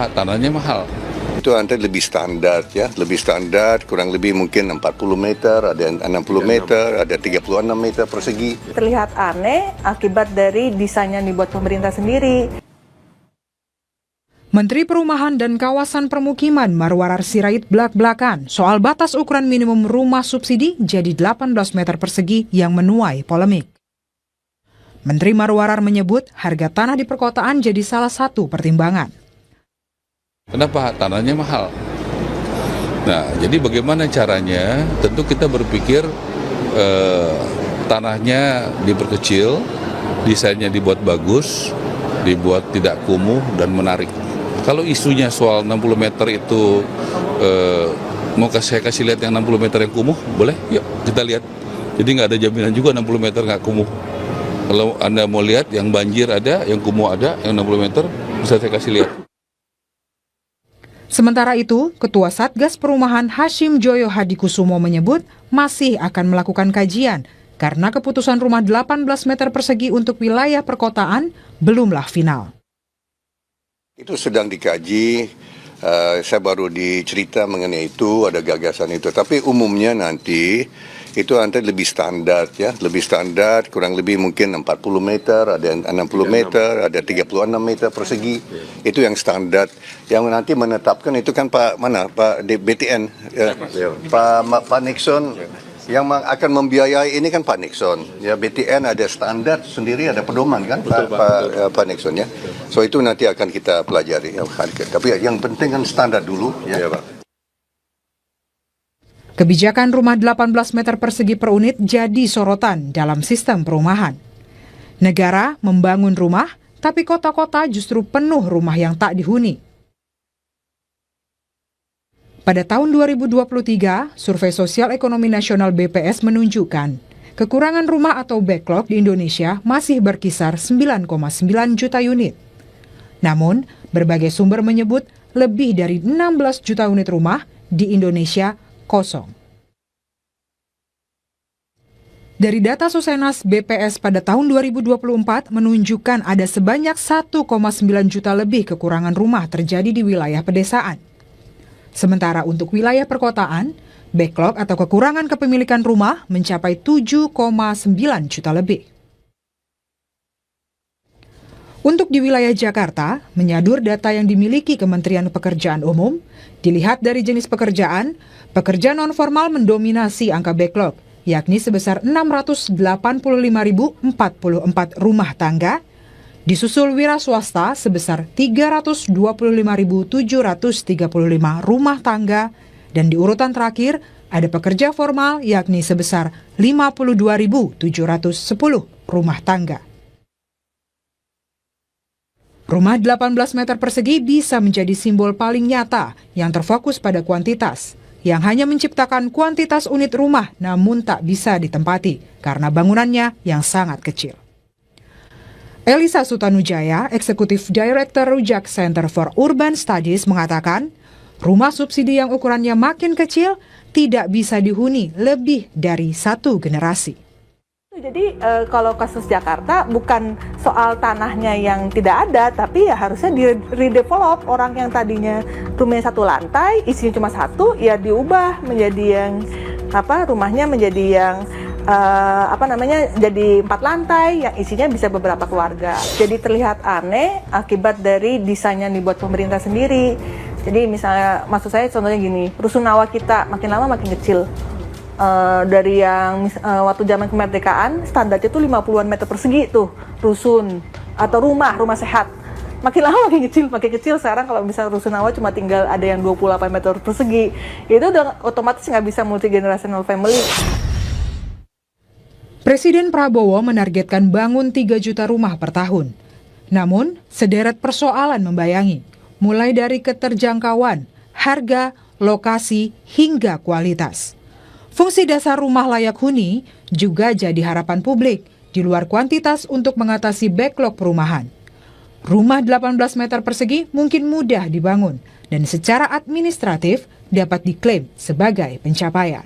Kenapa? Tanahnya mahal. Itu antara lebih standar ya, lebih standar, kurang lebih mungkin 40 meter, ada yang 60 meter, ada 36 meter persegi. Terlihat aneh akibat dari desain yang dibuat pemerintah sendiri. Menteri Perumahan dan Kawasan Permukiman Marwarar Sirait belak-belakan soal batas ukuran minimum rumah subsidi jadi 18 meter persegi yang menuai polemik. Menteri Marwarar menyebut harga tanah di perkotaan jadi salah satu pertimbangan. Kenapa? Tanahnya mahal. Nah, jadi bagaimana caranya? Tentu kita berpikir tanahnya diperkecil, desainnya dibuat bagus, dibuat tidak kumuh dan menarik. Kalau isunya soal 60 meter itu, mau saya kasih lihat yang 60 meter yang kumuh, boleh? Yuk kita lihat. Jadi nggak ada jaminan juga 60 meter nggak kumuh. Kalau Anda mau lihat yang banjir ada, yang kumuh ada, yang 60 meter bisa saya kasih lihat. Sementara itu, Ketua Satgas Perumahan Hashim Joyo Hadikusumo menyebut masih akan melakukan kajian karena keputusan rumah 18 meter persegi untuk wilayah perkotaan belumlah final. Itu sedang dikaji, saya baru dicerita mengenai itu, ada gagasan itu. Tapi umumnya nanti itu antara lebih standar ya, lebih standar, kurang lebih mungkin 40 meter, ada yang 60 meter, ada 36 meter persegi. Itu yang standar. Yang nanti menetapkan itu kan Pak BTN, Pak Nixon. Yang akan membiayai ini kan Pak Nixon. Ya, BTN ada standar sendiri, ada pedoman kan. Betul, Pak Nixon ya. So itu nanti akan kita pelajari. Tapi yang penting kan standar dulu ya, Pak. Kebijakan rumah 18 meter persegi per unit jadi sorotan dalam sistem perumahan. Negara membangun rumah, tapi kota-kota justru penuh rumah yang tak dihuni. Pada tahun 2023, Survei Sosial Ekonomi Nasional BPS menunjukkan kekurangan rumah atau backlog di Indonesia masih berkisar 9,9 juta unit. Namun, berbagai sumber menyebut lebih dari 16 juta unit rumah di Indonesia kosong. Dari data Susenas BPS pada tahun 2024 menunjukkan ada sebanyak 1,9 juta lebih kekurangan rumah terjadi di wilayah pedesaan. Sementara untuk wilayah perkotaan, backlog atau kekurangan kepemilikan rumah mencapai 7,9 juta lebih. Untuk di wilayah Jakarta, menyadur data yang dimiliki Kementerian Pekerjaan Umum, dilihat dari jenis pekerjaan, pekerja non-formal mendominasi angka backlog, yakni sebesar 685.044 rumah tangga, disusul wira swasta sebesar 325.735 rumah tangga, dan di urutan terakhir ada pekerja formal yakni sebesar 52.710 rumah tangga. Rumah 18 meter persegi bisa menjadi simbol paling nyata yang terfokus pada kuantitas, yang hanya menciptakan kuantitas unit rumah namun tak bisa ditempati karena bangunannya yang sangat kecil. Elisa Sutanujaya, Eksekutif Director Rujak Center for Urban Studies mengatakan, rumah subsidi yang ukurannya makin kecil tidak bisa dihuni lebih dari satu generasi. Jadi kalau kasus Jakarta bukan soal tanahnya yang tidak ada, tapi ya harusnya di-redevelop. Orang yang tadinya rumahnya satu lantai, isinya cuma satu, ya diubah menjadi yang rumahnya menjadi yang jadi 4 lantai yang isinya bisa beberapa keluarga. Jadi terlihat aneh akibat dari desain yang dibuat pemerintah sendiri. Jadi misalnya, maksud saya contohnya gini, rusunawa kita makin lama makin kecil. Dari yang waktu zaman kemerdekaan standarnya itu 50-an meter persegi tuh rusun atau rumah sehat. Makin lama makin kecil. Sekarang kalau misalnya rusunawa cuma tinggal ada yang 28 meter persegi, itu udah otomatis nggak bisa multi generational family. Presiden Prabowo menargetkan bangun 3 juta rumah per tahun. Namun, sederet persoalan membayangi, mulai dari keterjangkauan, harga, lokasi, hingga kualitas. Fungsi dasar rumah layak huni juga jadi harapan publik di luar kuantitas untuk mengatasi backlog perumahan. Rumah 18 meter persegi mungkin mudah dibangun dan secara administratif dapat diklaim sebagai pencapaian.